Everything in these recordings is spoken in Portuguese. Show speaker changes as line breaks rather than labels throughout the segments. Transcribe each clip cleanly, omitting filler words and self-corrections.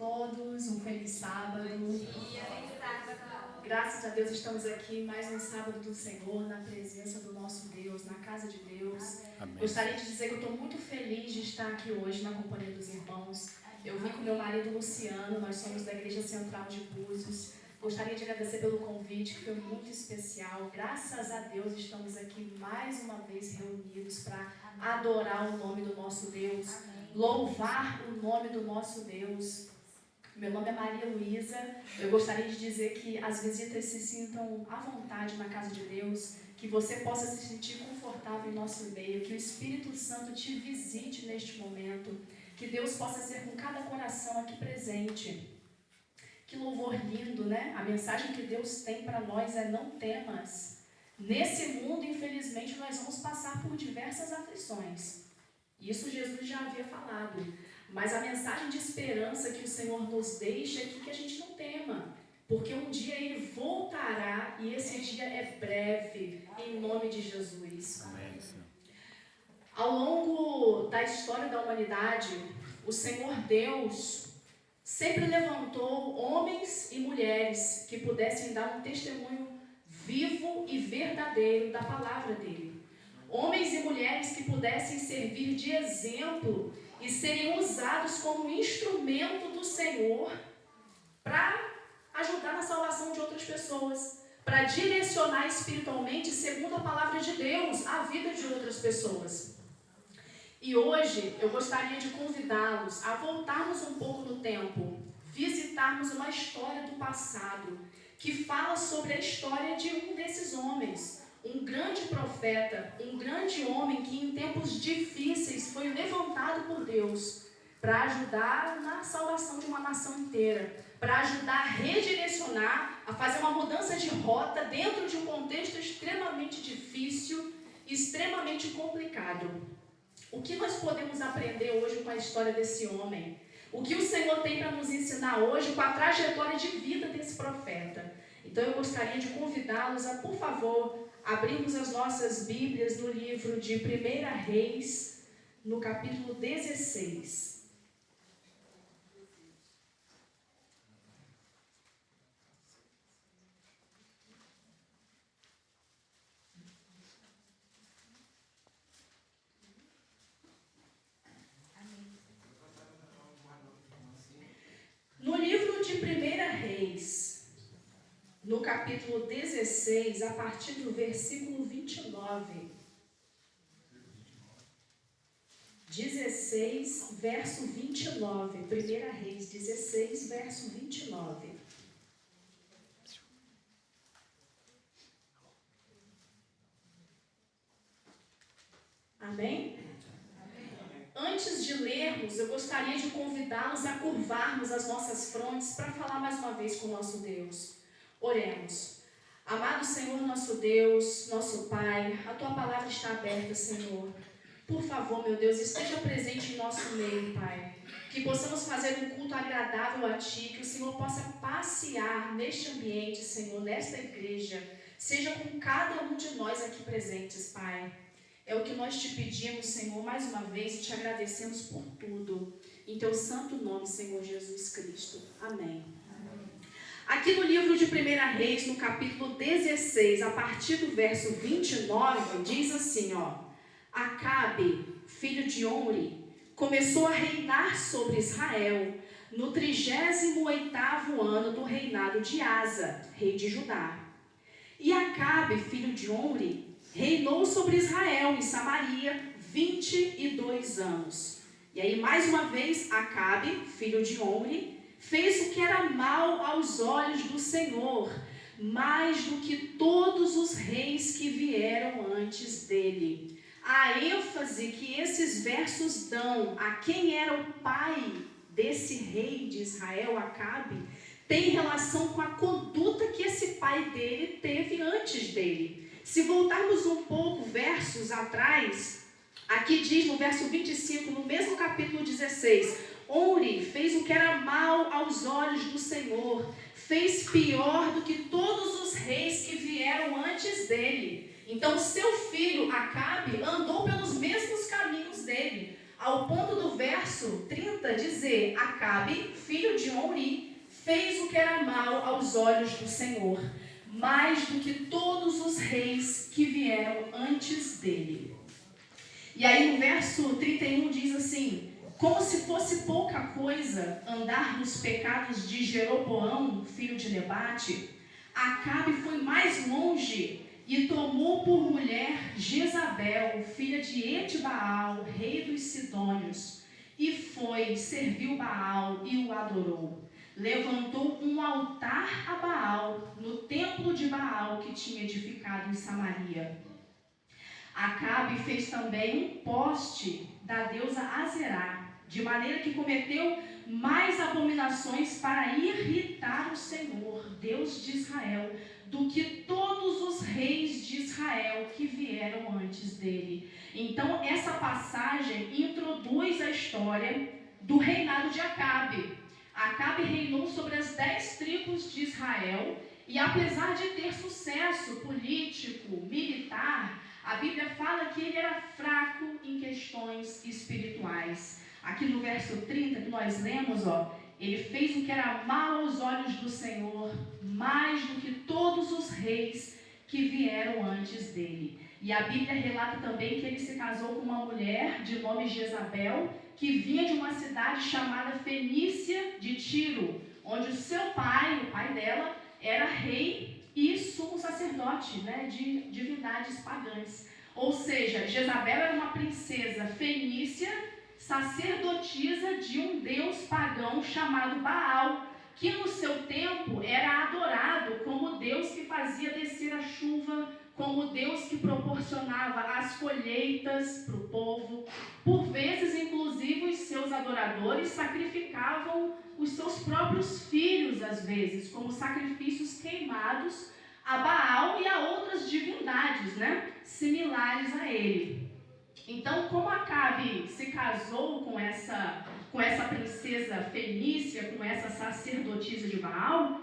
todos, um feliz sábado. Graças a Deus estamos aqui mais um sábado do Senhor, na presença do nosso Deus, na casa de Deus.
Amém.
Gostaria de dizer que eu estou muito feliz de estar aqui hoje na companhia dos irmãos. Eu vim com meu marido Luciano, nós somos da Igreja Central de Búzios. Gostaria de agradecer pelo convite, que foi muito especial. Graças a Deus estamos aqui mais uma vez reunidos para adorar o nome do nosso Deus, louvar o nome do nosso Deus. Meu nome é Maria Luísa. Eu gostaria de dizer que as visitas se sintam à vontade na casa de Deus, que você possa se sentir confortável em nosso meio, que o Espírito Santo te visite neste momento, que Deus possa ser com cada coração aqui presente. Que louvor lindo, né? A mensagem que Deus tem para nós é: não temas. Nesse mundo, infelizmente, nós vamos passar por diversas aflições. Isso Jesus já havia falado. Mas a mensagem de esperança que o Senhor nos deixa é que a gente não tema. Porque um dia Ele voltará e esse dia é breve, em nome de Jesus.
Amém, Senhor.
Ao longo da história da humanidade, o Senhor Deus sempre levantou homens e mulheres que pudessem dar um testemunho vivo e verdadeiro da palavra dele. Homens e mulheres que pudessem servir de exemplo e serem usados como instrumento do Senhor para ajudar na salvação de outras pessoas, para direcionar espiritualmente, segundo a palavra de Deus, a vida de outras pessoas. E hoje eu gostaria de convidá-los a voltarmos um pouco no tempo, visitarmos uma história do passado, que fala sobre a história de um desses homens, um grande profeta, um grande homem que em tempos difíceis foi levantado por Deus para ajudar na salvação de uma nação inteira, para ajudar a redirecionar, a fazer uma mudança de rota dentro de um contexto extremamente difícil, extremamente complicado. O que nós podemos aprender hoje com a história desse homem? O que o Senhor tem para nos ensinar hoje com a trajetória de vida desse profeta? Então eu gostaria de convidá-los a, por favor, abrirmos as nossas Bíblias no livro de 1 Reis, no capítulo 16. No livro de 1 Reis, no capítulo 16, a partir do versículo 29. 16, verso 29. 1 Reis 16, verso 29. Amém? Antes de lermos, eu gostaria de convidá-los a curvarmos as nossas frontes para falar mais uma vez com o nosso Deus. Oremos. Amado Senhor, nosso Deus, nosso Pai, a Tua palavra está aberta, Senhor. Por favor, meu Deus, esteja presente em nosso meio, Pai. Que possamos fazer um culto agradável a Ti, que o Senhor possa passear neste ambiente, Senhor, nesta igreja. Seja com cada um de nós aqui presentes, Pai. É o que nós te pedimos, Senhor, mais uma vez, e te agradecemos por tudo. Em Teu santo nome, Senhor Jesus Cristo. Amém. Aqui no livro de 1 Reis, no capítulo 16, a partir do verso 29, diz assim, Acabe, filho de Omri, começou a reinar sobre Israel no 38º ano do reinado de Asa, rei de Judá. E Acabe, filho de Omri, reinou sobre Israel em Samaria 22 anos. E aí, mais uma vez, Acabe, filho de Omri, fez o que era mal aos olhos do Senhor, mais do que todos os reis que vieram antes dele. A ênfase que esses versos dão a quem era o pai desse rei de Israel, Acabe, tem relação com a conduta que esse pai dele teve antes dele. Se voltarmos um pouco versos atrás, aqui diz no verso 25, no mesmo capítulo 16, Omri fez o que era mal aos olhos do Senhor, fez pior do que todos os reis que vieram antes dele. Então seu filho Acabe andou pelos mesmos caminhos dele, ao ponto do verso 30 dizer: Acabe, filho de mal aos olhos do Senhor, mais do que todos os reis que vieram antes dele. E aí no verso 31 diz assim: como se fosse pouca coisa andar nos pecados de Jeroboão, filho de Nebate, Acabe foi mais longe e tomou por mulher Jezabel, filha de Etibaal, rei dos Sidônios, e foi, serviu Baal e o adorou. Levantou um altar a Baal no templo de Baal que tinha edificado em Samaria. Acabe fez também um poste da deusa Azerá, de maneira que cometeu mais abominações para irritar o Senhor, Deus de Israel, do que todos os reis de Israel que vieram antes dele. Então, essa passagem introduz a história do reinado de Acabe. Acabe reinou sobre as 10 tribos de Israel e, apesar de ter sucesso político, militar, a Bíblia fala que ele era fraco em questões espirituais. Aqui no verso 30 que nós lemos, ele fez o que era mal aos olhos do Senhor, mais do que todos os reis que vieram antes dele. E a Bíblia relata também que ele se casou com uma mulher de nome Jezabel, que vinha de uma cidade chamada Fenícia de Tiro, onde o seu pai, o pai dela, era rei e sumo sacerdote, de divindades pagãs. Ou seja, Jezabel era uma princesa fenícia, sacerdotisa de um deus pagão chamado Baal, que no seu tempo era adorado como Deus que fazia descer a chuva, como Deus que proporcionava as colheitas para o povo. Por vezes, inclusive, os seus adoradores sacrificavam os seus próprios filhos, às vezes, como sacrifícios queimados a Baal e a outras divindades, similares a ele. Então, como Acabe se casou com essa princesa fenícia, com essa sacerdotisa de Baal,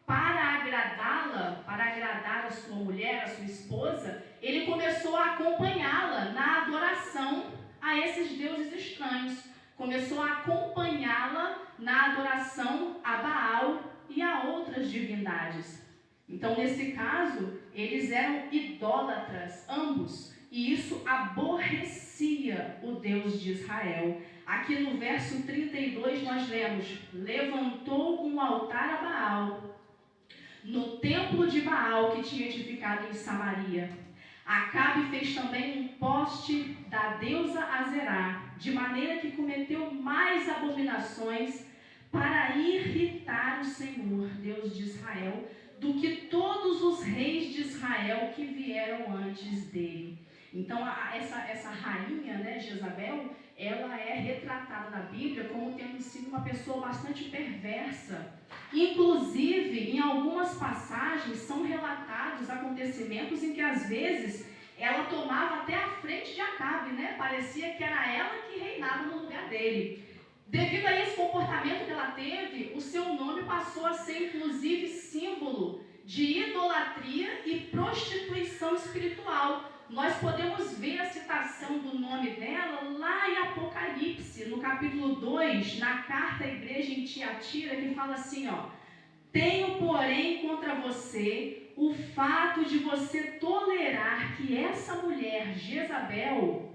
para agradá-la, para agradar a sua mulher, a sua esposa, ele começou a acompanhá-la na adoração a esses deuses estranhos. Começou a acompanhá-la na adoração a Baal e a outras divindades. Então, nesse caso, eles eram idólatras, ambos, e isso aborrecia o Deus de Israel. Aqui no verso 32 nós lemos: levantou um altar a Baal no templo de Baal que tinha edificado em Samaria. Acabe fez também um poste da deusa Azerá, de maneira que cometeu mais abominações para irritar o Senhor, Deus de Israel, do que todos os reis de Israel que vieram antes dele. Então, essa rainha, Jezabel, ela é retratada na Bíblia como tendo sido uma pessoa bastante perversa. Inclusive, em algumas passagens são relatados acontecimentos em que, às vezes, ela tomava até a frente de Acabe, Parecia que era ela que reinava no lugar dele. Devido a esse comportamento que ela teve, o seu nome passou a ser, inclusive, símbolo de idolatria e prostituição espiritual. Nós podemos ver a citação do nome dela lá em Apocalipse, no capítulo 2, na carta à igreja em Tiatira, que fala assim, tenho, porém, contra você o fato de você tolerar que essa mulher, Jezabel,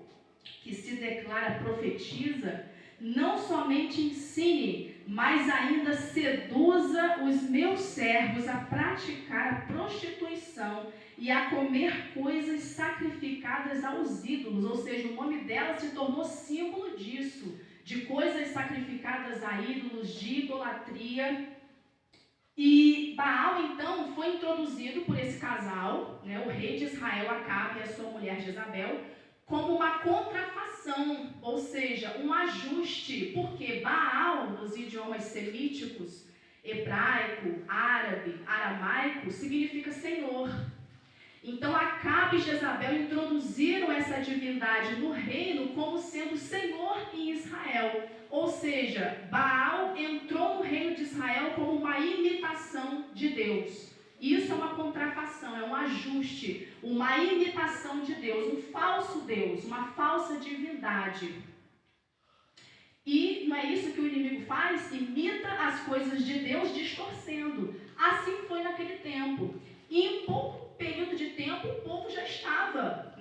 que se declara profetisa, não somente ensine, mas ainda seduza os meus servos a praticar a prostituição e a comer coisas sacrificadas aos ídolos. Ou seja, o nome dela se tornou símbolo disso, de coisas sacrificadas a ídolos, de idolatria. E Baal, então, foi introduzido por esse casal, o rei de Israel, Acabe, e a sua mulher Jezabel, como uma contrafação, ou seja, um ajuste, porque Baal, nos idiomas semíticos, hebraico, árabe, aramaico, significa Senhor. Então, Acabe e Jezabel introduziram essa divindade no reino como sendo Senhor em Israel. Ou seja, Baal entrou no reino de Israel como uma imitação de Deus. Isso é uma contrafação, é um ajuste, uma imitação de Deus, um falso Deus, uma falsa divindade. E não é isso que o inimigo faz? Imita as coisas de Deus distorcendo. Assim foi naquele tempo. E em pouco período de tempo, o povo já estava,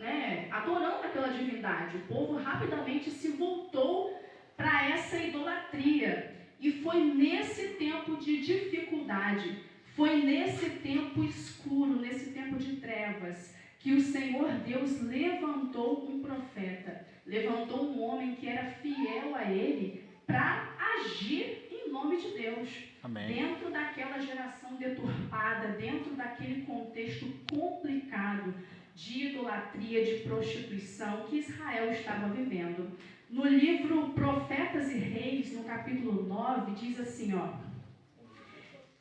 adorando aquela divindade. O povo rapidamente se voltou para essa idolatria. E foi nesse tempo de dificuldade, foi nesse tempo escuro, nesse tempo de trevas, que o Senhor Deus levantou um profeta, levantou um homem que era fiel a ele para agir em nome de Deus. Amém. Dentro daquela geração deturpada, dentro daquele contexto complicado de idolatria, de prostituição que Israel estava vivendo. No livro Profetas e Reis, no capítulo 9, diz assim,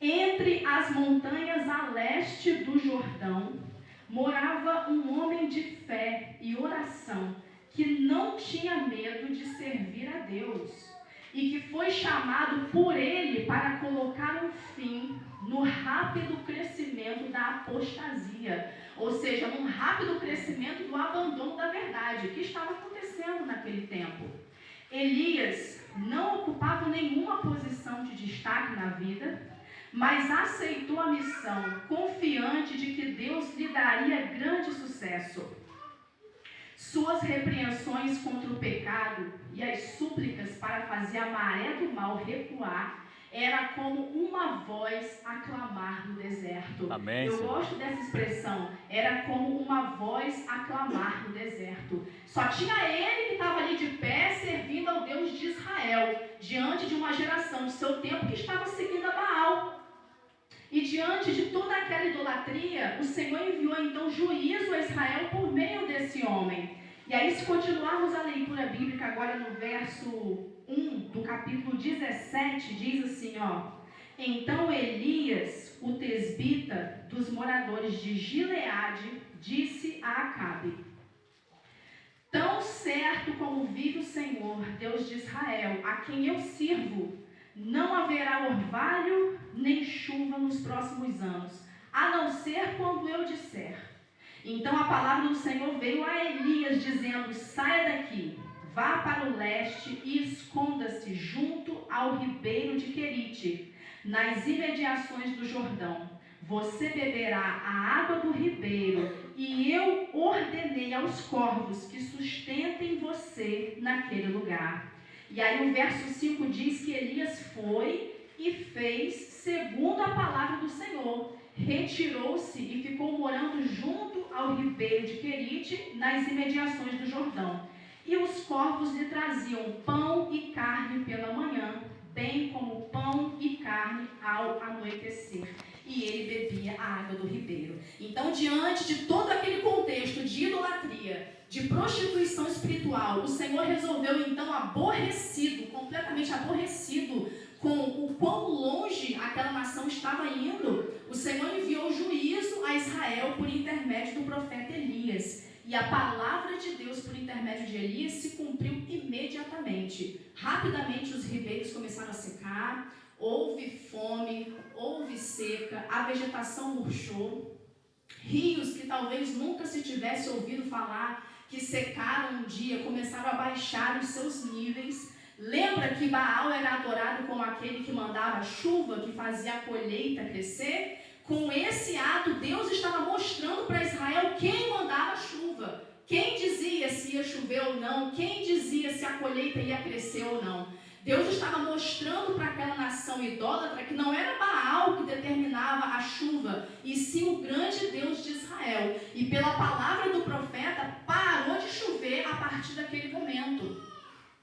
entre as montanhas a leste do Jordão, morava um homem de fé e oração, que não tinha medo de servir a Deus, e que foi chamado por ele para colocar um fim no rápido crescimento da apostasia, ou seja, num rápido crescimento do abandono da verdade, que estava acontecendo naquele tempo. Elias não ocupava nenhuma posição de destaque na vida, mas aceitou a missão, confiante de que Deus lhe daria grande sucesso. Suas repreensões contra o pecado e as súplicas para fazer a maré do mal recuar era como uma voz a clamar no deserto. Amém, eu gosto dessa expressão, era como uma voz a clamar no deserto. Só tinha ele que estava ali de pé, servindo ao Deus de Israel, diante de uma geração do seu tempo que estava seguindo a Baal. E diante de toda aquela idolatria, o Senhor enviou então juízo a Israel por meio desse homem. E aí, se continuarmos a leitura bíblica agora no verso 1 do capítulo 17, diz assim, então Elias, o tesbita dos moradores de Gileade, disse a Acabe: tão certo como vive o Senhor, Deus de Israel, a quem eu sirvo, não haverá orvalho nem chuva nos próximos anos, a não ser quando eu disser. Então a palavra do Senhor veio a Elias dizendo: saia daqui, vá para o leste e esconda-se junto ao ribeiro de Querite, nas imediações do Jordão. Você beberá a água do ribeiro, e eu ordenei aos corvos que sustentem você naquele lugar. E aí o verso 5 diz que Elias foi e fez segundo a palavra do Senhor. Retirou-se e ficou morando junto ao ribeiro de Querite, nas imediações do Jordão. E os corvos lhe traziam pão e carne pela manhã, bem como pão e carne ao anoitecer. E ele bebia a água do ribeiro. Então, diante de todo aquele contexto de idolatria, de prostituição espiritual, o Senhor resolveu então, completamente aborrecido com o quão longe aquela nação estava indo, o Senhor enviou juízo a Israel por intermédio do profeta Elias. E a palavra de Deus por intermédio de Elias se cumpriu imediatamente. Rapidamente os ribeiros começaram a secar, houve fome, houve seca, a vegetação murchou. Rios que talvez nunca se tivesse ouvido falar, que secaram um dia, começaram a baixar os seus níveis. Lembra que Baal era adorado como aquele que mandava a chuva, que fazia a colheita crescer? Com esse ato, Deus estava mostrando para Israel quem mandava a chuva, quem dizia se ia chover ou não, quem dizia se a colheita ia crescer ou não. Deus estava mostrando para aquela nação idólatra que não era Baal que determinava a chuva, e sim o grande Deus de Israel. E pela palavra do profeta, parou de chover a partir daquele momento.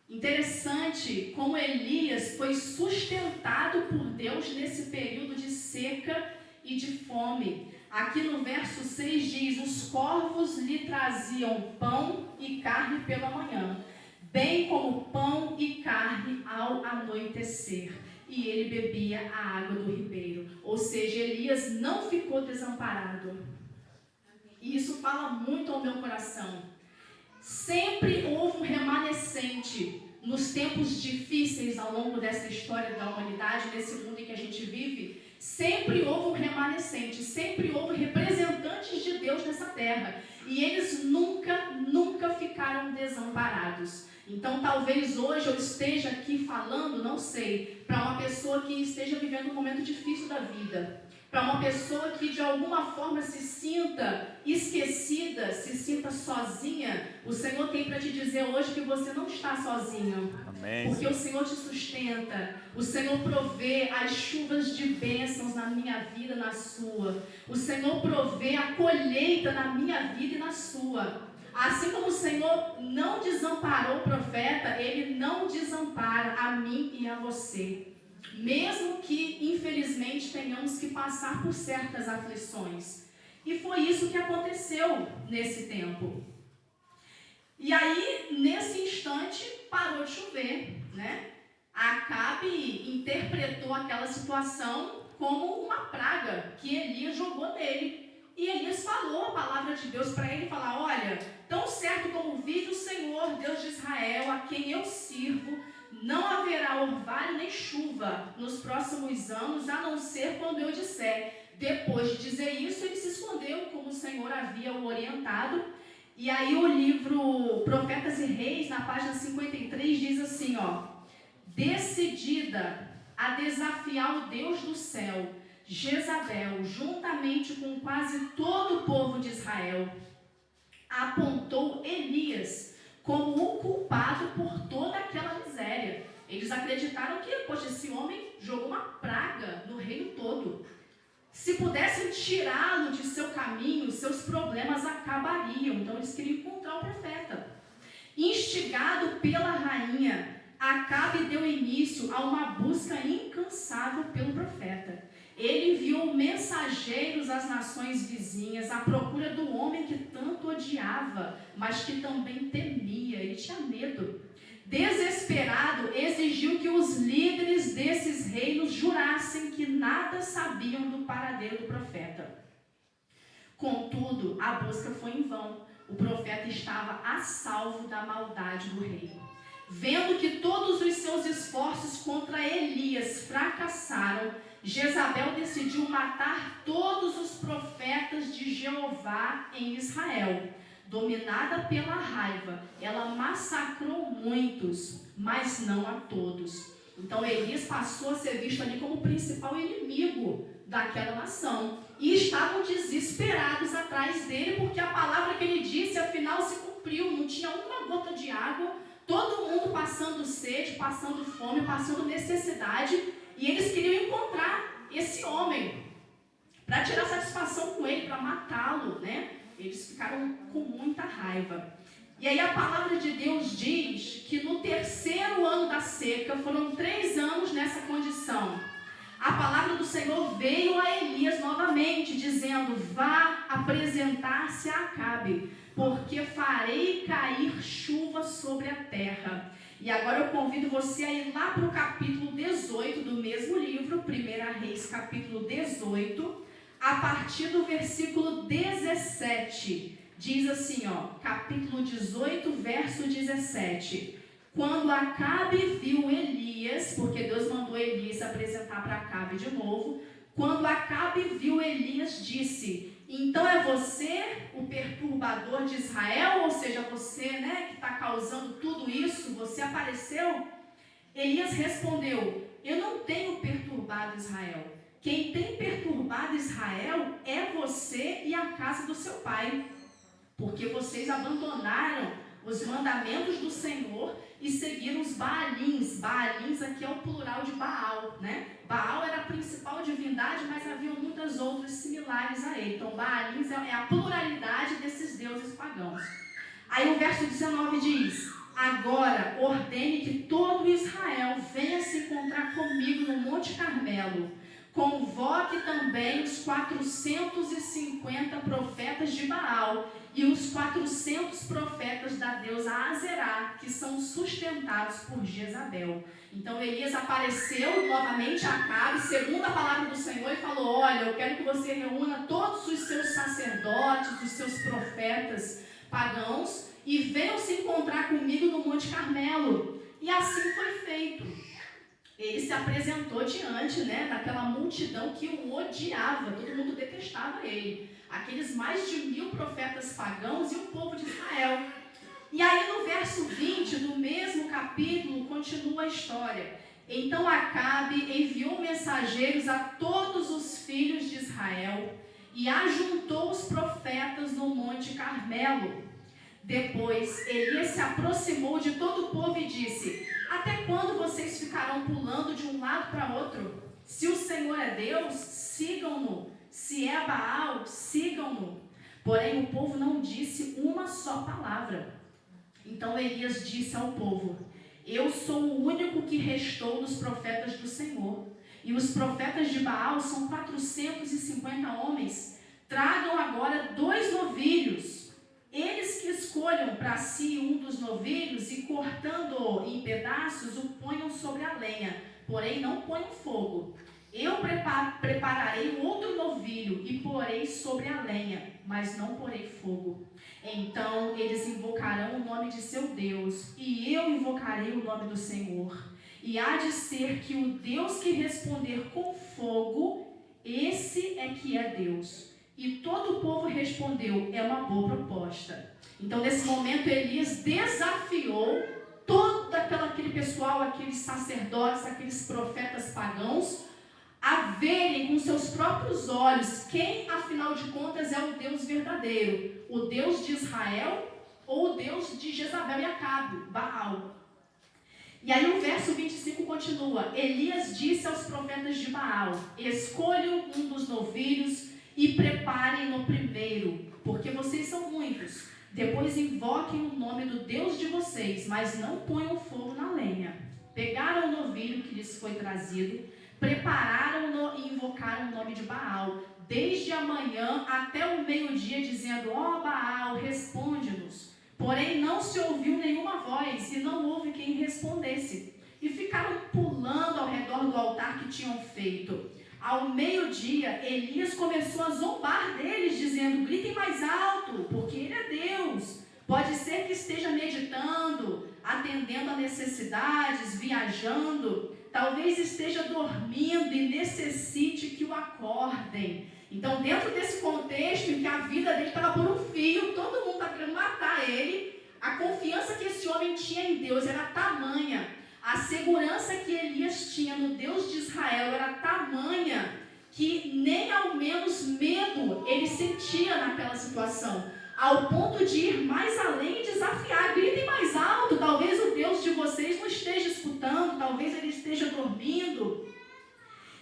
Interessante como Elias foi sustentado por Deus nesse período de seca e de fome. Aqui no verso 6 diz: os corvos lhe traziam pão e carne pela manhã, bem como pão e carne ao anoitecer, e ele bebia a água do ribeiro. Ou seja, Elias não ficou desamparado. E isso fala muito ao meu coração. Sempre houve um remanescente nos tempos difíceis ao longo dessa história da humanidade, nesse mundo em que a gente vive. Sempre houve um remanescente, sempre houve representantes de Deus nessa terra. E eles nunca nunca ficaram desamparados. Então, talvez hoje eu esteja aqui falando, não sei, para uma pessoa que esteja vivendo um momento difícil da vida, para uma pessoa que de alguma forma se sinta esquecida, se sinta sozinha. O Senhor tem para te dizer hoje que você não está sozinho. Amém. Porque o Senhor te sustenta, o Senhor provê as chuvas de bênçãos na minha vida, na sua. O Senhor provê a colheita na minha vida e na sua. Assim como o Senhor não desamparou o profeta, Ele não desampara a mim e a você. Mesmo que, infelizmente, tenhamos que passar por certas aflições. E foi isso que aconteceu nesse tempo. E aí, nesse instante, parou de chover, né? Acabe interpretou aquela situação como uma praga que Elias jogou nele. E Elias falou a palavra de Deus para ele, falar, olha, tão certo como vive o Senhor, Deus de Israel, a quem eu sirvo, não haverá orvalho nem chuva nos próximos anos, a não ser quando eu disser. Depois de dizer isso, ele se escondeu, como o Senhor havia o orientado. E aí o livro Profetas e Reis, na página 53, diz assim, ó, decidida a desafiar o Deus do céu, Jezabel, juntamente com quase todo o povo de Israel, apontou Elias como o culpado por toda aquela miséria. Eles acreditaram que, poxa, esse homem jogou uma praga no reino todo. Se pudessem tirá-lo de seu caminho, seus problemas acabariam. Então eles queriam encontrar o profeta. Instigado pela rainha, Acabe deu início a uma busca incansável pelo profeta. Ele enviou mensageiros às nações vizinhas à procura do homem que tanto odiava, mas que também temia, ele tinha medo. Desesperado, exigiu que os líderes desses reinos jurassem que nada sabiam do paradeiro do profeta. Contudo, a busca foi em vão. O profeta estava a salvo da maldade do rei. Vendo que todos os seus esforços contra Elias fracassaram, Jezabel decidiu matar todos os profetas de Jeová em Israel. Dominada pela raiva, ela massacrou muitos, mas não a todos. Então Elias passou a ser visto ali como o principal inimigo daquela nação. E estavam desesperados atrás dele, porque a palavra que ele disse, afinal, se cumpriu. Não tinha uma gota de água, todo mundo passando sede, passando fome, passando necessidade. E eles queriam encontrar esse homem para tirar satisfação com ele, para matá-lo, né? Eles ficaram com muita raiva. E aí a palavra de Deus diz que no terceiro ano da seca, foram 3 anos nessa condição, a palavra do Senhor veio a Elias novamente, dizendo, vá apresentar-se a Acabe, porque farei cair chuva sobre a terra. E agora eu convido você a ir lá para o capítulo 18 do mesmo livro, 1 Reis, capítulo 18, a partir do versículo 17. Diz assim, ó, capítulo 18, verso 17. Quando Acabe viu Elias, porque Deus mandou Elias se apresentar para Acabe de novo, quando Acabe viu Elias, disse, então é você o perturbador de Israel? Ou seja, você, né, que está causando tudo isso, você apareceu? Elias respondeu, eu não tenho perturbado Israel. Quem tem perturbado Israel é você e a casa do seu pai, porque vocês abandonaram os mandamentos do Senhor e seguiram os Baalins. Baalins aqui é o plural de Baal, né? Baal era a principal divindade, mas havia muitas outras similares a ele. Então Baalins é a pluralidade desses deuses pagãos. Aí o verso 19 diz, agora ordene que todo Israel venha se encontrar comigo no Monte Carmelo. Convoque também os 450 profetas de Baal e os 400 profetas da deusa Azerá, que são sustentados por Jezabel. Então Elias apareceu novamente a Acabe, segundo a palavra do Senhor, e falou, olha, eu quero que você reúna todos os seus sacerdotes, os seus profetas pagãos, e venham se encontrar comigo no Monte Carmelo. E assim foi feito. Ele se apresentou diante, né, daquela multidão que o odiava, todo mundo detestava ele. Aqueles mais de 1000 profetas pagãos e o povo de Israel. E aí no verso 20 do mesmo capítulo continua a história. Então Acabe enviou mensageiros a todos os filhos de Israel e ajuntou os profetas no Monte Carmelo. Depois Elias se aproximou de todo o povo e disse: até quando vocês ficarão pulando de um lado para outro? Se o Senhor é Deus, sigam-no. Se é Baal, sigam-no. Porém o povo não disse uma só palavra. Então Elias disse ao povo: eu sou o único que restou dos profetas do Senhor. E os profetas de Baal são 450 homens. Tragam agora 2 novilhos. Eles que escolham para si um dos novilhos e, cortando-o em pedaços, o ponham sobre a lenha. Porém, não ponham fogo. Eu prepararei outro novilho e porei sobre a lenha, mas não porei fogo. Então eles invocarão o nome de seu Deus, e eu invocarei o nome do Senhor. E há de ser que o Deus que responder com fogo, esse é que é Deus. E todo o povo respondeu: é uma boa proposta. Então nesse momento Elias desafiou todo aquele pessoal, aqueles sacerdotes, aqueles profetas pagãos, a verem com seus próprios olhos quem, afinal de contas, é o Deus verdadeiro. O Deus de Israel ou o Deus de Jezabel e Acabe, Baal. E aí o verso 25 continua: Elias disse aos profetas de Baal: escolham um dos novilhos e preparem-no primeiro, porque vocês são muitos. Depois invoquem o nome do Deus de vocês, mas não ponham fogo na lenha. Pegaram o novilho que lhes foi trazido, prepararam-no e invocaram o nome de Baal, desde a manhã até o meio-dia, dizendo: ó Baal, responde-nos. Porém não se ouviu nenhuma voz, e não houve quem respondesse. E ficaram pulando ao redor do altar que tinham feito. Ao meio-dia, Elias começou a zombar deles, dizendo: gritem mais alto, porque ele é Deus. Pode ser que esteja meditando, atendendo a necessidades, viajando. Talvez esteja dormindo e necessite que o acordem. Então, dentro desse contexto em que a vida dele estava por um fio, todo mundo está querendo matar ele, a confiança que esse homem tinha em Deus era tamanha, a segurança que Elias tinha no Deus de Israel era tamanha, que nem ao menos medo ele sentia naquela situação, ao ponto de ir mais além e desafiar: gritem mais alto, talvez o Deus de vocês não esteja escutando, talvez ele esteja dormindo.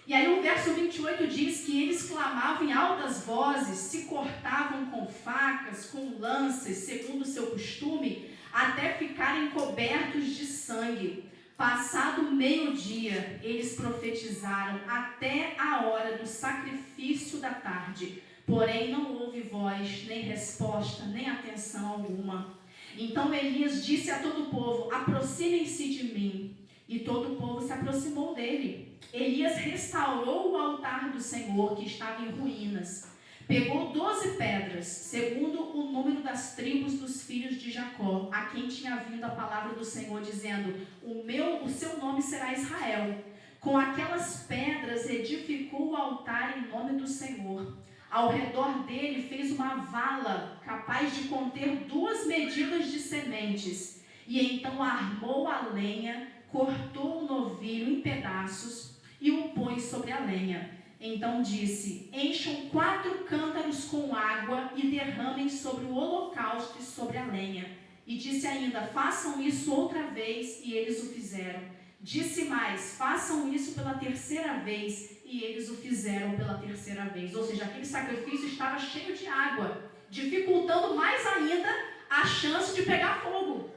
E aí o verso 28 diz que eles clamavam em altas vozes, se cortavam com facas, com lanças, segundo o seu costume, até ficarem cobertos de sangue. Passado o meio-dia, eles profetizaram até a hora do sacrifício da tarde. Porém não houve voz, nem resposta, nem atenção alguma. Então Elias disse a todo o povo: aproximem-se de mim. E todo o povo se aproximou dele. Elias restaurou o altar do Senhor, que estava em ruínas. Pegou 12 pedras, segundo o número das tribos dos filhos de Jacó, a quem tinha vindo a palavra do Senhor, dizendo: o seu nome será Israel. Com aquelas pedras edificou o altar em nome do Senhor. Ao redor dele fez uma vala capaz de conter 2 medidas de sementes. E então armou a lenha, cortou o novilho em pedaços e o pôs sobre a lenha. Então disse: encham 4 cântaros com água e derramem sobre o holocausto e sobre a lenha. E disse ainda: façam isso outra vez, e eles o fizeram. Disse mais: façam isso pela 3ª vez, e eles o fizeram pela 3ª vez. Ou seja, aquele sacrifício estava cheio de água, dificultando mais ainda a chance de pegar fogo.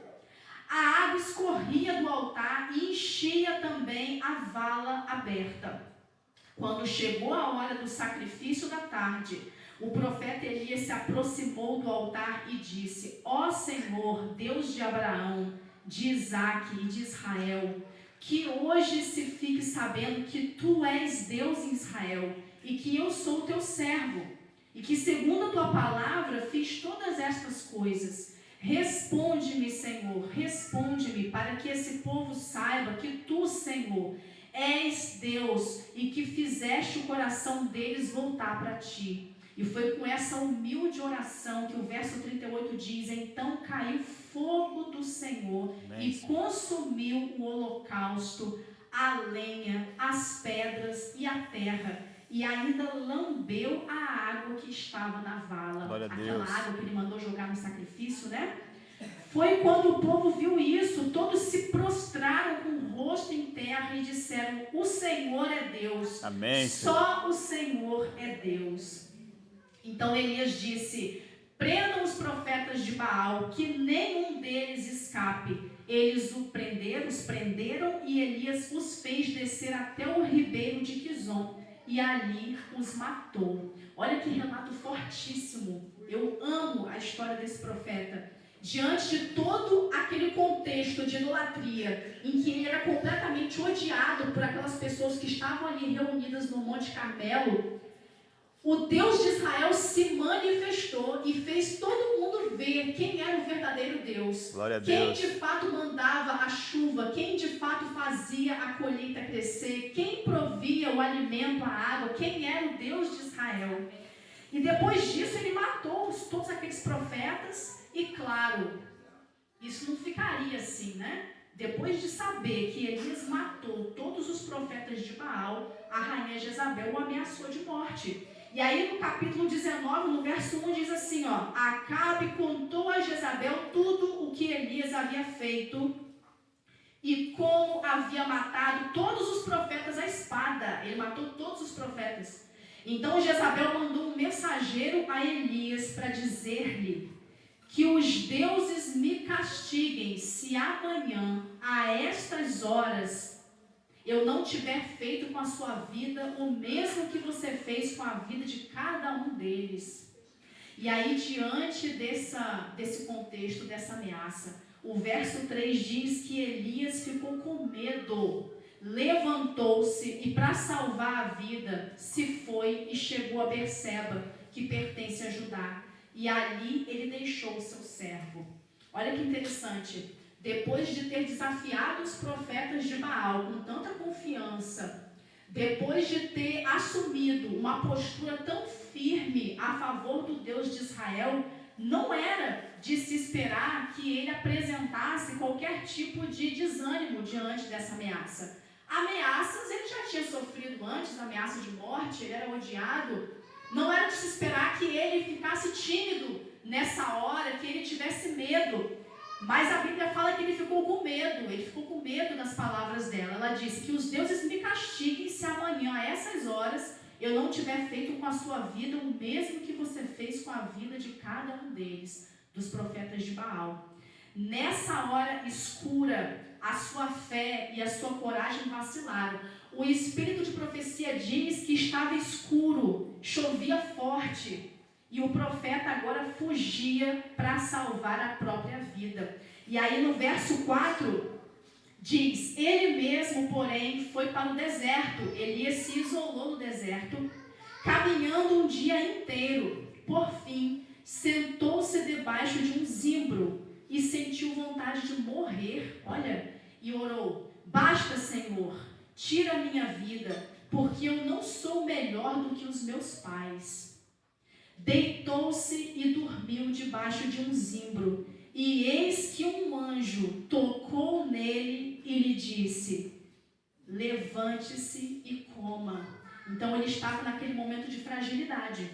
A água escorria do altar e enchia também a vala aberta. Quando chegou a hora do sacrifício da tarde, o profeta Elias se aproximou do altar e disse: ó Senhor, Deus de Abraão, de Isaque e de Israel, que hoje se fique sabendo que tu és Deus em Israel e que eu sou teu servo, e que segundo a tua palavra fiz todas estas coisas. Responde-me, Senhor, responde-me, para que esse povo saiba que tu, Senhor, és Deus e que fizeste o coração deles voltar para ti. E foi com essa humilde oração que o verso 38 diz: então caiu fogo do Senhor e consumiu o holocausto, a lenha, as pedras e a terra, e ainda lambeu a água que estava na vala. Aquela água que ele mandou jogar no sacrifício, né? Foi quando o povo viu isso, todos se prostraram com o rosto em terra e disseram: o Senhor é Deus.
Amém.
Só o Senhor é Deus. Então Elias disse: prendam os profetas de Baal, que nenhum deles escape. Eles os prenderam, e Elias os fez descer até o ribeiro de Quizon, e ali os matou. Olha que relato fortíssimo. Eu amo a história desse profeta. Diante de todo aquele contexto de idolatria, em que ele era completamente odiado por aquelas pessoas que estavam ali reunidas no Monte Carmelo, o Deus de Israel se manifestou e fez todo mundo ver quem era o verdadeiro Deus.
Glória a Deus.
Quem de fato mandava a chuva, quem de fato fazia a colheita crescer, quem provia o alimento, a água, quem era o Deus de Israel. E depois disso ele matou todos aqueles profetas. E claro, isso não ficaria assim, né? Depois de saber que Elias matou todos os profetas de Baal, a rainha Jezabel o ameaçou de morte. E aí no capítulo 19, no verso 1, diz assim, ó: Acabe contou a Jezabel tudo o que Elias havia feito e como havia matado todos os profetas à espada. Ele matou todos os profetas. Então Jezabel mandou um mensageiro a Elias para dizer-lhe que os deuses me castiguem se amanhã, a estas horas, eu não tiver feito com a sua vida o mesmo que você fez com a vida de cada um deles. E aí, diante desse contexto, dessa ameaça, o verso 3 diz que Elias ficou com medo, levantou-se e, para salvar a vida, se foi e chegou a Berseba, que pertence a Judá. E ali ele deixou o seu servo. Olha que interessante. Depois de ter desafiado os profetas de Baal com tanta confiança, depois de ter assumido uma postura tão firme a favor do Deus de Israel, não era de se esperar que ele apresentasse qualquer tipo de desânimo diante dessa ameaça. Ameaças ele já tinha sofrido antes, ameaça de morte, ele era odiado. Não era de se esperar que ele ficasse tímido nessa hora, que ele tivesse medo. Mas a Bíblia fala que ele ficou com medo nas palavras dela. Ela disse que os deuses me castiguem se amanhã, a essas horas, eu não tiver feito com a sua vida o mesmo que você fez com a vida de cada um deles, dos profetas de Baal. Nessa hora escura, a sua fé e a sua coragem vacilaram. O espírito de profecia diz que estava escuro, chovia forte, e o profeta agora fugia para salvar a própria vida. E aí no verso 4 diz: ele mesmo, porém, foi para o deserto. Elias se isolou no deserto, caminhando um dia inteiro. Por fim, sentou-se debaixo de um zimbro e sentiu vontade de morrer. Olha, e orou: basta, Senhor, tira a minha vida, porque eu não sou melhor do que os meus pais. Deitou-se e dormiu debaixo de um zimbro, e eis que um anjo tocou nele e lhe disse: levante-se e coma. Então ele estava naquele momento de fragilidade.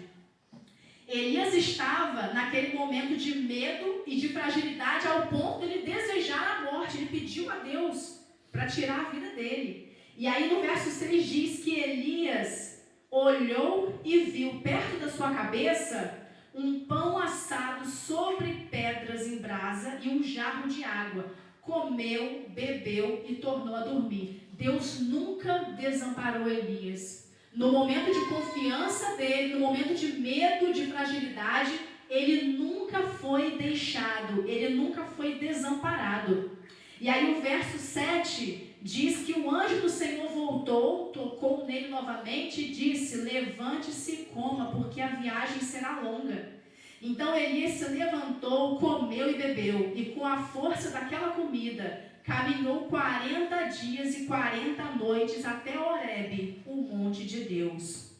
Elias estava naquele momento de medo e de fragilidade ao ponto de ele desejar a morte. Ele pediu a Deus para tirar a vida dele. E aí no verso 6 diz que Elias olhou e viu perto da sua cabeça um pão assado sobre pedras em brasa e um jarro de água. Comeu, bebeu e tornou a dormir. Deus nunca desamparou Elias. No momento de confiança dele, no momento de medo, de fragilidade, ele nunca foi deixado, ele nunca foi desamparado. E aí o verso 7 diz que o anjo do Senhor voltou, tocou nele novamente e disse: levante-se e coma, porque a viagem será longa. Então Elias se levantou, comeu e bebeu, e com a força daquela comida, caminhou 40 dias e 40 noites até Horebe, o monte de Deus.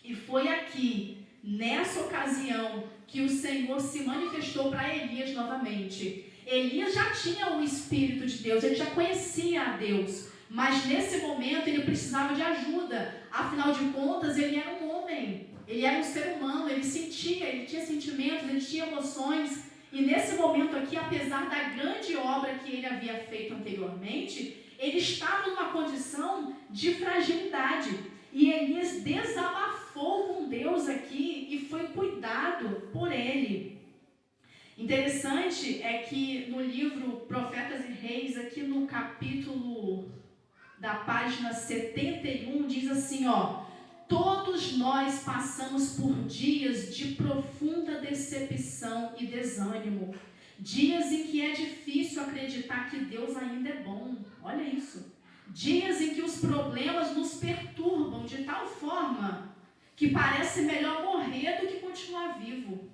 E foi aqui, nessa ocasião, que o Senhor se manifestou para Elias novamente. Elias já tinha o Espírito de Deus, ele já conhecia a Deus, mas nesse momento ele precisava de ajuda. Afinal de contas, ele era um homem, ele era um ser humano, ele sentia, ele tinha sentimentos, ele tinha emoções. E nesse momento aqui, apesar da grande obra que ele havia feito anteriormente, ele estava numa condição de fragilidade. E Elias desabafou com Deus aqui e foi cuidado por ele. Interessante é que no livro Profetas e Reis, aqui no capítulo da página 71, diz assim, todos nós passamos por dias de profunda decepção e desânimo. Dias em que é difícil acreditar que Deus ainda é bom. Olha isso. Dias em que os problemas nos perturbam de tal forma que parece melhor morrer do que continuar vivo.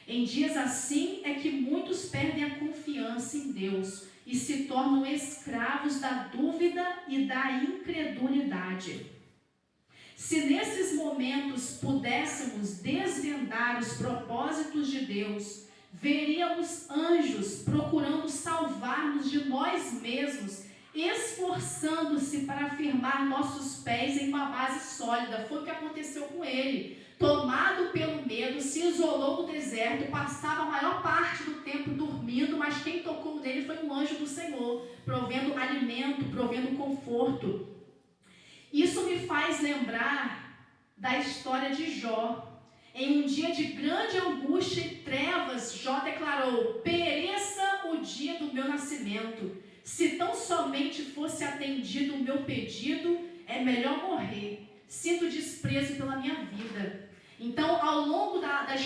Em dias assim é que muitos perdem a confiança em Deus e se tornam escravos da dúvida e da incredulidade. Se nesses momentos pudéssemos desvendar os propósitos de Deus, veríamos anjos procurando salvar-nos de nós mesmos, esforçando-se para afirmar nossos pés em uma base sólida. Foi o que aconteceu com ele. Tomado pelo medo, se isolou no deserto, passava a maior parte do tempo dormindo, mas quem tocou nele foi um anjo do Senhor, provendo alimento, provendo conforto. Isso me faz lembrar da história de Jó. Em um dia de grande angústia e trevas, Jó declarou: pereça o dia do meu nascimento. Se tão somente fosse atendido o meu pedido, é melhor morrer. Sinto desprezo pela minha vida. Então, ao longo das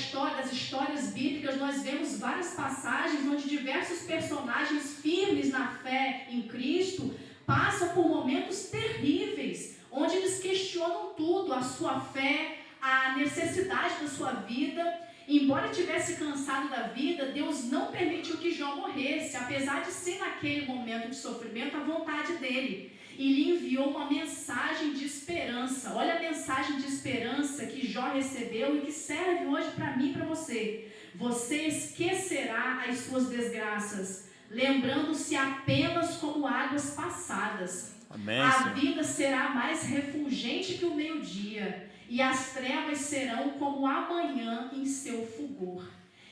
histórias bíblicas, nós vemos várias passagens onde diversos personagens firmes na fé em Cristo passam por momentos terríveis, onde eles questionam tudo, a sua fé, a necessidade da sua vida. Embora tivesse cansado da vida, Deus não permitiu que Jó morresse, apesar de ser naquele momento de sofrimento a vontade dele. E lhe enviou uma mensagem de esperança. Olha a mensagem de esperança que Jó recebeu e que serve hoje para mim e para você. Você esquecerá as suas desgraças, lembrando-se apenas como águas passadas.
Amém,
a
Senhor.
vida será mais refulgente que o meio-dia, e as trevas serão como amanhã em seu fulgor.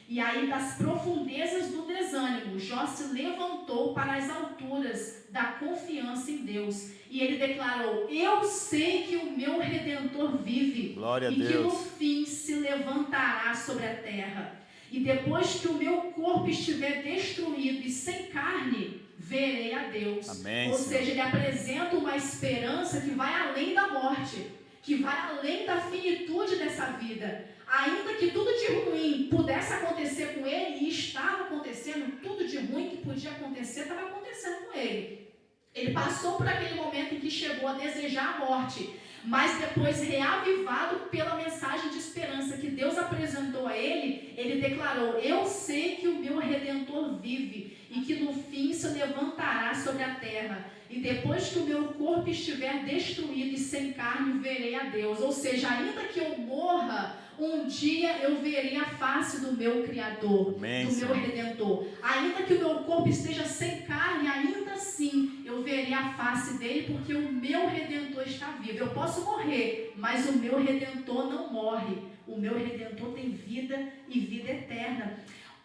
E aí, das profundezas do desânimo, Jó se levantou para as alturas da confiança em Deus. E ele declarou: eu sei que o meu Redentor vive.
Glória a
e que no
Deus.
fim se levantará sobre a terra. E depois que o meu corpo estiver destruído e sem carne, verei a Deus.
Amém,
Ou
Senhor.
seja, ele apresenta uma esperança que vai além da morte, que vai além da finitude dessa vida. Ainda que tudo de ruim pudesse acontecer com ele, e estava acontecendo, tudo de ruim que podia acontecer, estava acontecendo com ele. Ele passou por aquele momento em que chegou a desejar a morte, mas depois, reavivado pela mensagem de esperança que Deus apresentou a ele, ele declarou: eu sei que o meu Redentor vive e que no fim se levantará sobre a terra. E depois que o meu corpo estiver destruído e sem carne, verei a Deus. Ou seja, ainda que eu morra, um dia eu verei a face do meu Criador,
Amém,
do meu
Senhor.
Redentor. Ainda que o meu corpo esteja sem carne, ainda assim eu verei a face dele, porque o meu Redentor está vivo. Eu posso morrer, mas o meu Redentor não morre. O meu Redentor tem vida e vida eterna.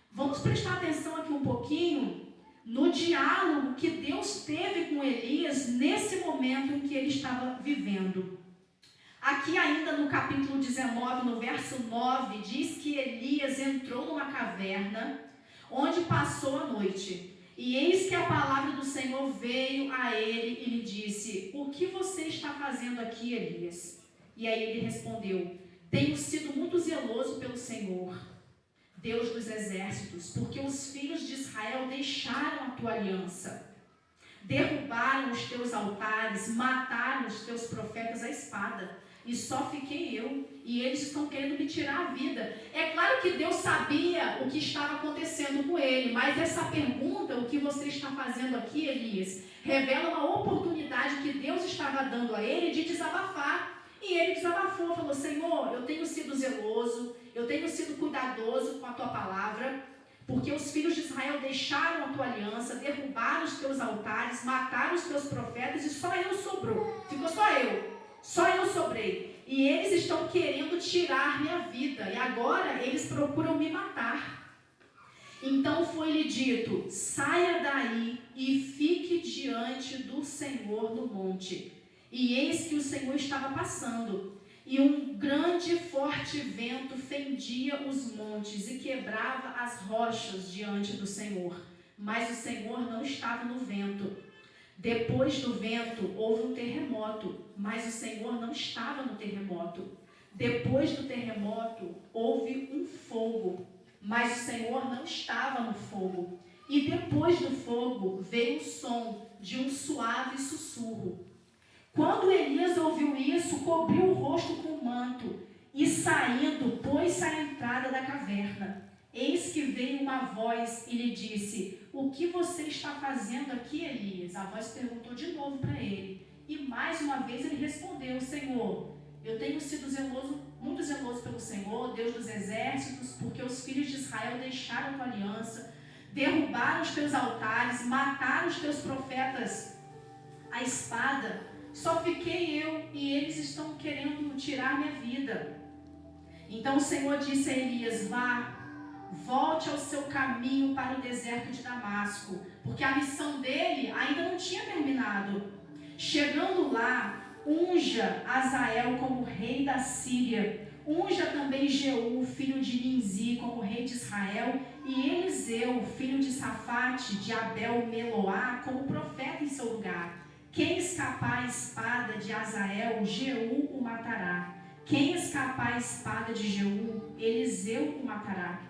Vamos prestar atenção aqui um pouquinho no diálogo que Deus teve com Elias nesse momento em que ele estava vivendo. Aqui ainda no capítulo 19, no verso 9, diz que Elias entrou numa caverna onde passou a noite. E eis que a palavra do Senhor veio a ele e lhe disse: o que você está fazendo aqui, Elias? E aí ele respondeu: tenho sido muito zeloso pelo Senhor, Deus dos exércitos, porque os filhos de Israel deixaram a tua aliança, derrubaram os teus altares, mataram os teus profetas à espada, e só fiquei eu, e eles estão querendo me tirar a vida. É claro que Deus sabia o que estava acontecendo com ele, mas essa pergunta, o que você está fazendo aqui, Elias, revela uma oportunidade que Deus estava dando a ele de desabafar. E ele desabafou, falou: Senhor, eu tenho sido zeloso, eu tenho sido cuidadoso com a tua palavra, porque os filhos de Israel deixaram a tua aliança, derrubaram os teus altares, mataram os teus profetas e só eu sobrou. Ficou só eu sobrei. E eles estão querendo tirar minha vida e agora eles procuram me matar. Então foi-lhe dito: saia daí e fique diante do Senhor no monte. E eis que o Senhor estava passando, e um grande e forte vento fendia os montes e quebrava as rochas diante do Senhor. Mas o Senhor não estava no vento. Depois do vento houve um terremoto, mas o Senhor não estava no terremoto. Depois do terremoto houve um fogo, mas o Senhor não estava no fogo. E depois do fogo veio o som de um suave sussurro. Quando Elias ouviu isso, cobriu o rosto com o manto e saindo, pôs-se à entrada da caverna. Eis que veio uma voz e lhe disse: o que você está fazendo aqui, Elias? A voz perguntou de novo para ele. E mais uma vez ele respondeu: Senhor, eu tenho sido muito zeloso pelo Senhor, Deus dos exércitos, porque os filhos de Israel deixaram a tua aliança, derrubaram os teus altares, mataram os teus profetas à espada. Só fiquei eu e eles estão querendo tirar minha vida. Então o Senhor disse a Elias: vá, volte ao seu caminho para o deserto de Damasco, porque a missão dele ainda não tinha terminado. Chegando lá, unja Azael como rei da Síria, unja também Jeú, filho de Ninzi, como rei de Israel, e Eliseu, filho de Safate, de Abel-Meloá, como profeta em seu lugar. Quem escapar a espada de Azael, Jeú o matará. Quem escapar a espada de Jeú, Eliseu o matará.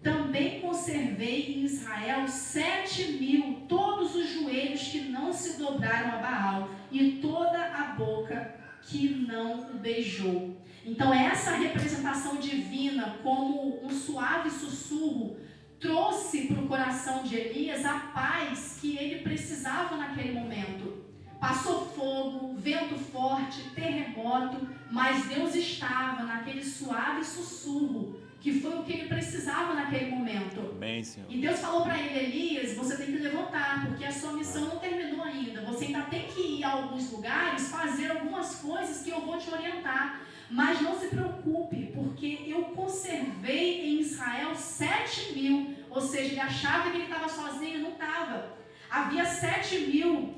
Também conservei em Israel 7.000, todos os joelhos que não se dobraram a Baal, e toda a boca que não o beijou. Então essa representação divina, como um suave sussurro, trouxe para o coração de Elias a paz que ele precisava naquele momento. Passou fogo, vento forte, terremoto, mas Deus estava naquele suave sussurro, que foi o que ele precisava naquele momento.
Amém, Senhor.
E Deus falou para ele: Elias, você tem que levantar, porque a sua missão não terminou ainda. Você ainda tem que ir a alguns lugares, fazer algumas coisas que eu vou te orientar. Mas não se preocupe, porque eu conservei em Israel 7.000. Ou seja, ele achava que ele estava sozinho, não estava. Havia 7.000.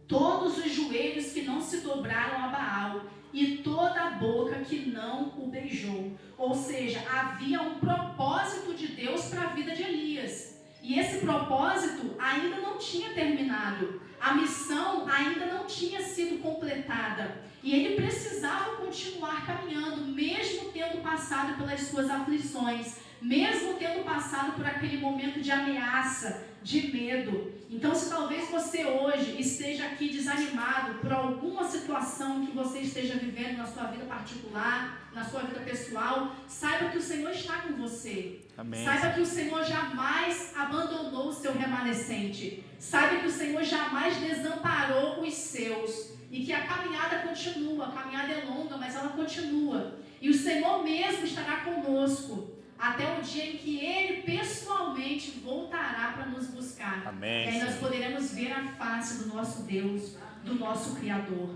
Todos os joelhos que não se dobraram a Baal e toda a boca que não o beijou. Ou seja, havia um propósito de Deus para a vida de Elias. E esse propósito ainda não tinha terminado. A missão ainda não tinha sido completada. E ele precisava continuar caminhando, mesmo tendo passado pelas suas aflições, mesmo tendo passado por aquele momento de ameaça, de medo. Então, se talvez você hoje esteja aqui desanimado por alguma situação que você esteja vivendo na sua vida particular, na sua vida pessoal, saiba que o Senhor está com você.
Amém.
Saiba que o Senhor jamais abandonou o seu remanescente. Saiba que o Senhor jamais desamparou os seus. E que a caminhada continua. A caminhada é longa, mas ela continua. E o Senhor mesmo estará conosco até o dia em que Ele pessoalmente voltará para nos buscar.
Amém.
E aí nós poderemos ver a face do nosso Deus, do nosso Criador.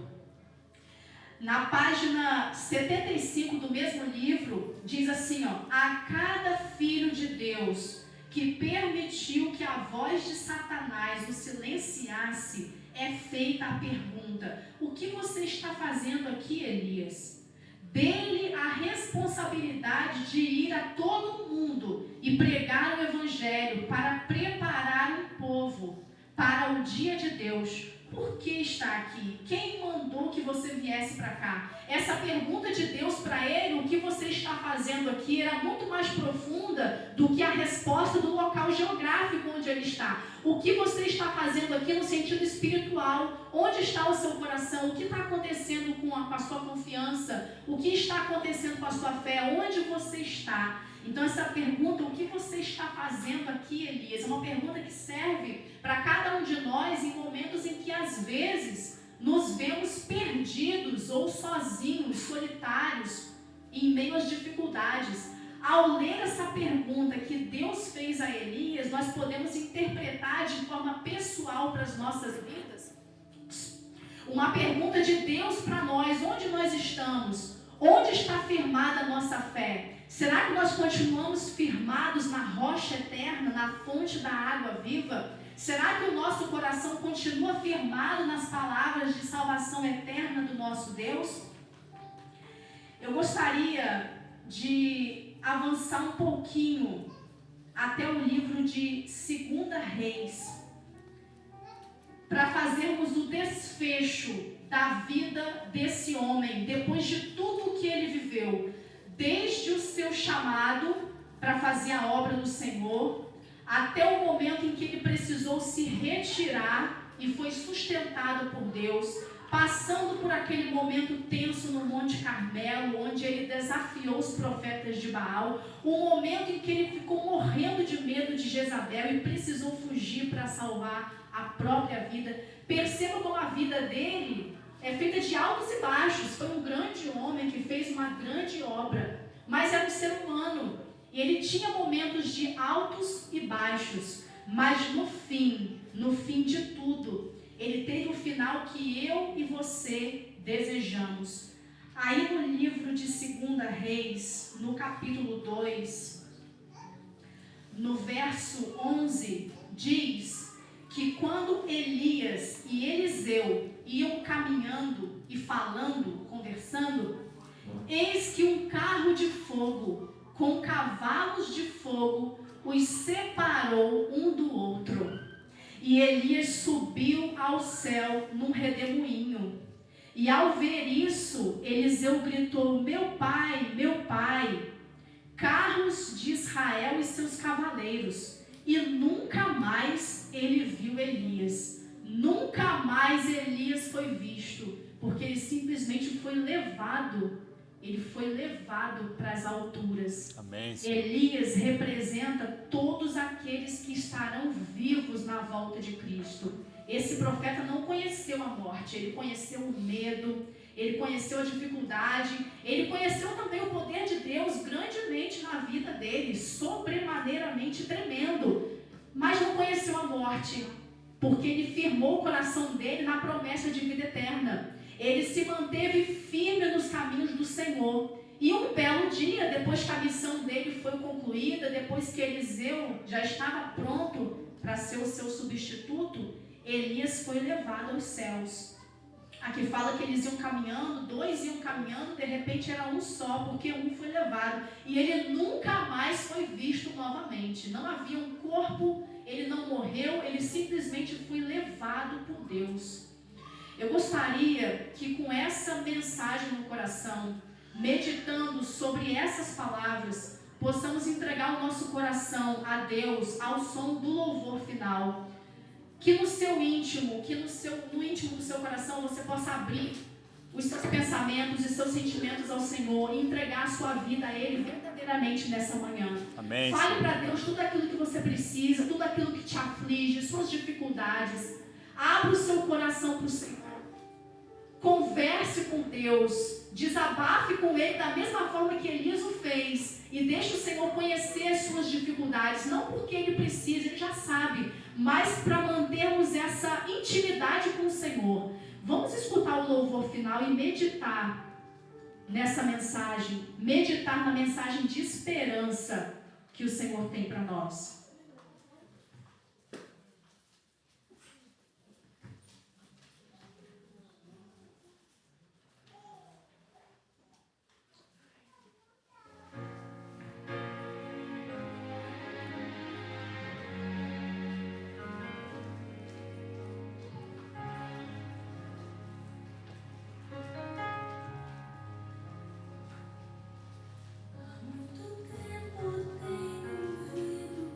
Na página 75 do mesmo livro, diz assim, a cada filho de Deus que permitiu que a voz de Satanás o silenciasse, é feita a pergunta: o que você está fazendo aqui, Elias? Dê-lhe a responsabilidade de ir a todo mundo e pregar o Evangelho para preparar um povo para o dia de Deus. Por que está aqui? Quem mandou que você viesse para cá? Essa pergunta de Deus para ele, o que você está fazendo aqui, era muito mais profunda do que a resposta do local geográfico onde ele está. O que você está fazendo aqui no sentido espiritual? Onde está o seu coração? O que está acontecendo com a sua confiança? O que está acontecendo com a sua fé? Onde você está? Então essa pergunta, o que você está fazendo aqui, Elias? É uma pergunta que serve para cada um de nós em momentos em que às vezes nos vemos perdidos ou sozinhos, solitários, em meio às dificuldades. ao ler essa pergunta que Deus fez a Elias, nós podemos interpretar de forma pessoal para as nossas vidas. Uma pergunta de Deus para nós: onde nós estamos? Onde está firmada a nossa fé? Será que nós continuamos firmados na rocha eterna, na fonte da água viva? Será que o nosso coração continua firmado nas palavras de salvação eterna do nosso Deus? Eu gostaria de avançar um pouquinho até o livro de 2 Reis, para fazermos o desfecho da vida desse homem, depois de tudo que ele viveu, desde o seu chamado para fazer a obra do Senhor, até o momento em que ele precisou se retirar e foi sustentado por Deus, passando por aquele momento tenso no Monte Carmelo, onde ele desafiou os profetas de Baal, o momento em que ele ficou morrendo de medo de Jezabel e precisou fugir para salvar a própria vida. Perceba como a vida dele é feita de altos e baixos. Foi um grande homem que fez uma grande obra, mas era um ser humano, e ele tinha momentos de altos e baixos, mas no fim de tudo, ele teve o final que eu e você desejamos. Aí no livro de 2 Reis, no capítulo 2, no verso 11, diz que quando Elias e Eliseu iam caminhando e falando, conversando, eis que um carro de fogo com cavalos de fogo os separou um do outro. E Elias subiu ao céu num redemoinho. E ao ver isso, Eliseu gritou: meu pai, carros de Israel e seus cavaleiros. E nunca mais ele viu Elias. Nunca mais Elias foi visto, porque ele simplesmente foi levado. Ele foi levado para as alturas.
Amém.
Elias representa todos aqueles que estarão vivos na volta de Cristo. Esse profeta não conheceu a morte, ele conheceu o medo, ele conheceu a dificuldade, ele conheceu também o poder de Deus grandemente na vida dele, sobremaneiramente tremendo, mas não conheceu a morte, porque ele firmou o coração dele na promessa de vida eterna. Ele se manteve firme nos caminhos do Senhor. E um belo dia, depois que a missão dele foi concluída, depois que Eliseu já estava pronto para ser o seu substituto, Elias foi levado aos céus. Aqui fala que eles iam caminhando, 2 iam caminhando, de repente era um só, porque um foi levado. E ele nunca mais foi visto novamente. Não havia um corpo, ele não morreu, ele simplesmente foi levado por Deus. Eu gostaria que com essa mensagem no coração, meditando sobre essas palavras, possamos entregar o nosso coração a Deus ao som do louvor final. Que no seu íntimo, no íntimo do seu coração você possa abrir os seus pensamentos e seus sentimentos ao Senhor e entregar a sua vida a Ele verdadeiramente nessa manhã.
Amém.
Fale para Deus tudo aquilo que você precisa, tudo aquilo que te aflige, suas dificuldades. Abra o seu coração para o Senhor. Converse com Deus, desabafe com Ele da mesma forma que Elias o fez e deixe o Senhor conhecer as suas dificuldades, não porque Ele precisa, Ele já sabe, mas para mantermos essa intimidade com o Senhor. Vamos escutar o louvor final e meditar nessa mensagem, meditar na mensagem de esperança que o Senhor tem para nós.
Há muito tempo tenho ouvido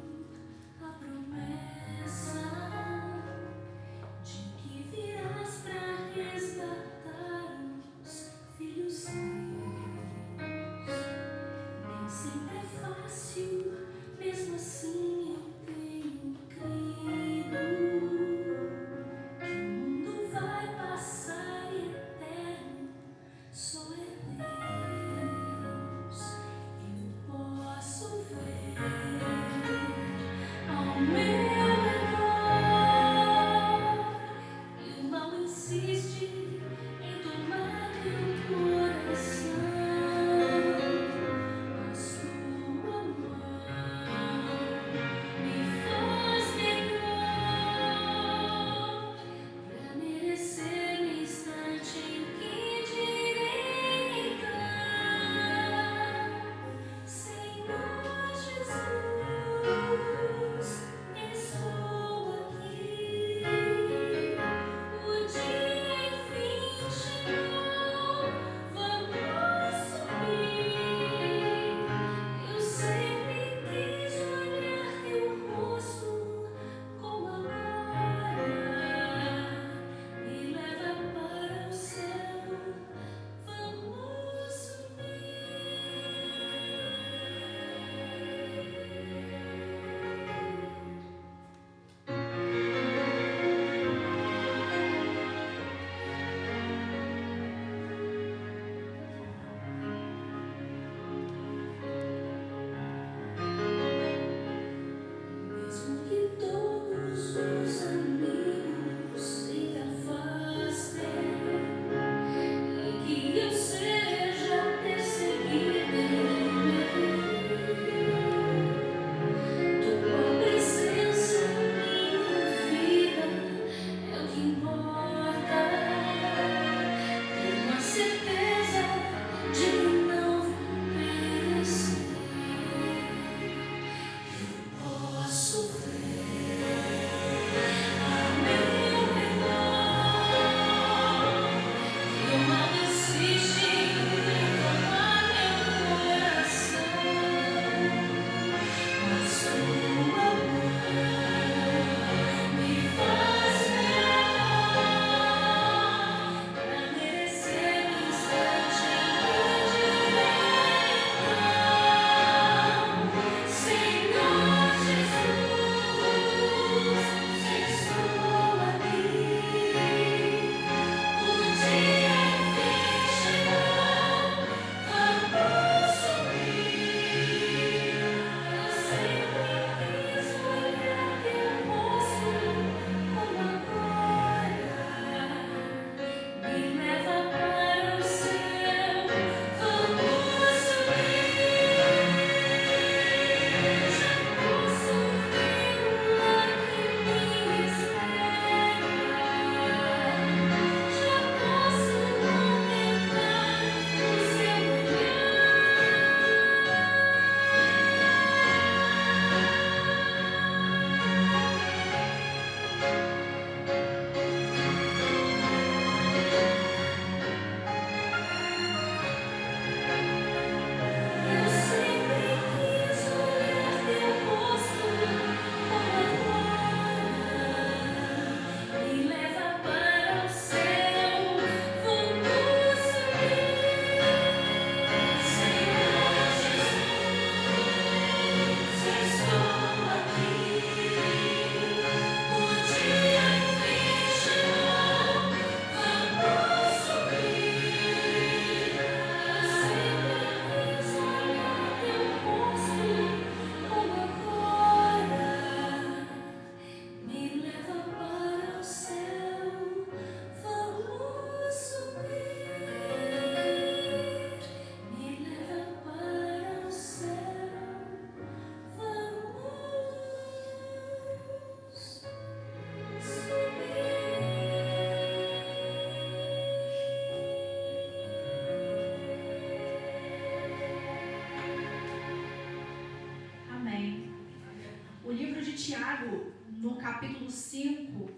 Tiago, no capítulo 5,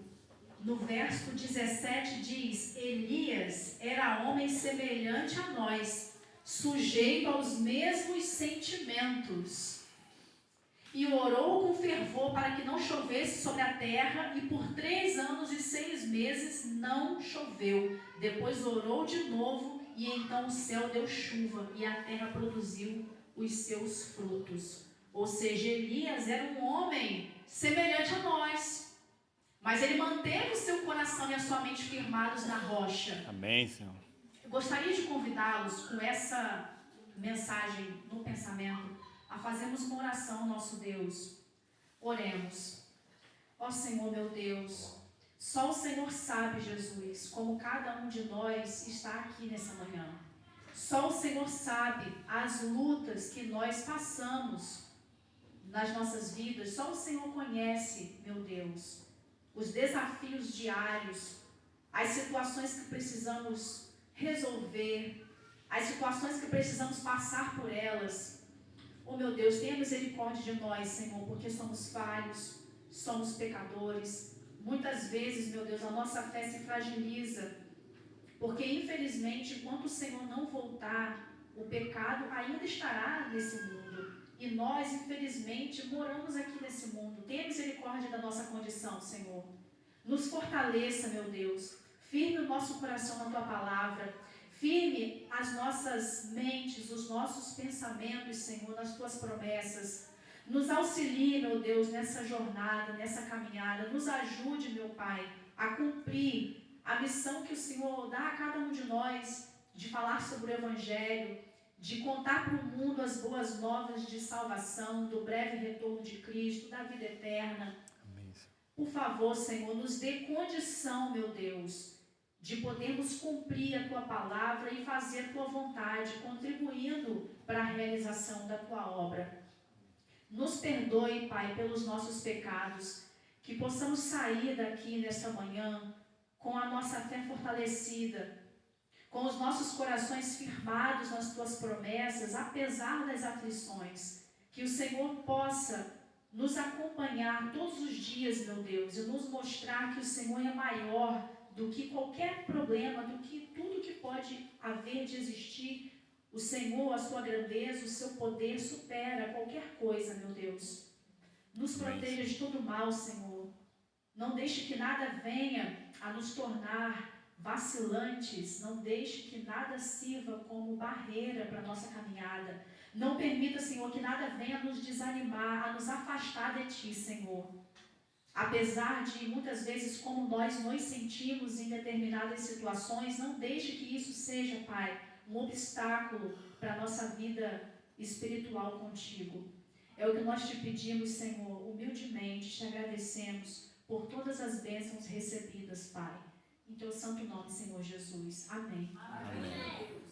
no verso 17, diz: Elias era homem semelhante a nós, sujeito aos mesmos sentimentos, e orou com fervor para que não chovesse sobre a terra, e por 3 anos e 6 meses não choveu. Depois orou de novo, e então o céu deu chuva, e a terra produziu os seus frutos. Ou seja, Elias era um homem semelhante a nós, mas ele manteve o seu coração e a sua mente firmados na rocha.
Amém, Senhor.
Eu gostaria de convidá-los com essa mensagem no pensamento a fazermos uma oração ao nosso Deus. Oremos. Ó Senhor, meu Deus, só o Senhor sabe, Jesus, como cada um de nós está aqui nessa manhã. Só o Senhor sabe as lutas que nós passamos nas nossas vidas. Só o Senhor conhece, meu Deus, os desafios diários, as situações que precisamos resolver, as situações que precisamos passar por elas. Oh meu Deus, tenha misericórdia de nós, Senhor, porque somos falhos, somos pecadores. Muitas vezes, meu Deus, a nossa fé se fragiliza, porque infelizmente, enquanto o Senhor não voltar, o pecado ainda estará nesse mundo. E nós, infelizmente, moramos aqui nesse mundo. Tenha misericórdia da nossa condição, Senhor. Nos fortaleça, meu Deus. Firme o nosso coração na Tua palavra. Firme as nossas mentes, os nossos pensamentos, Senhor, nas Tuas promessas. Nos auxilie, meu Deus, nessa jornada, nessa caminhada. Nos ajude, meu Pai, a cumprir a missão que o Senhor dá a cada um de nós, de falar sobre o Evangelho, de contar para o mundo as boas novas de salvação, do breve retorno de Cristo, da vida eterna.
Amém.
Por favor, Senhor, nos dê condição, meu Deus, de podermos cumprir a Tua palavra e fazer a Tua vontade, contribuindo para a realização da Tua obra. Nos perdoe, Pai, pelos nossos pecados, que possamos sair daqui nesta manhã com a nossa fé fortalecida, com os nossos corações firmados nas Tuas promessas, apesar das aflições. Que o Senhor possa nos acompanhar todos os dias, meu Deus, e nos mostrar que o Senhor é maior do que qualquer problema, do que tudo que pode haver de existir. O Senhor, a Sua grandeza, o Seu poder supera qualquer coisa, meu Deus. Nos proteja de todo mal, Senhor. Não deixe que nada venha a nos tornar vacilantes. Não deixe que nada sirva como barreira para a nossa caminhada. Não permita, Senhor, que nada venha a nos desanimar, a nos afastar de Ti, Senhor. Apesar de muitas vezes como nós nos sentimos em determinadas situações, não deixe que isso seja, Pai, um obstáculo para a nossa vida espiritual contigo. É o que nós te pedimos, Senhor, humildemente te agradecemos por todas as bênçãos recebidas, Pai. Em Teu santo nome, Senhor Jesus. Amém.
Amém.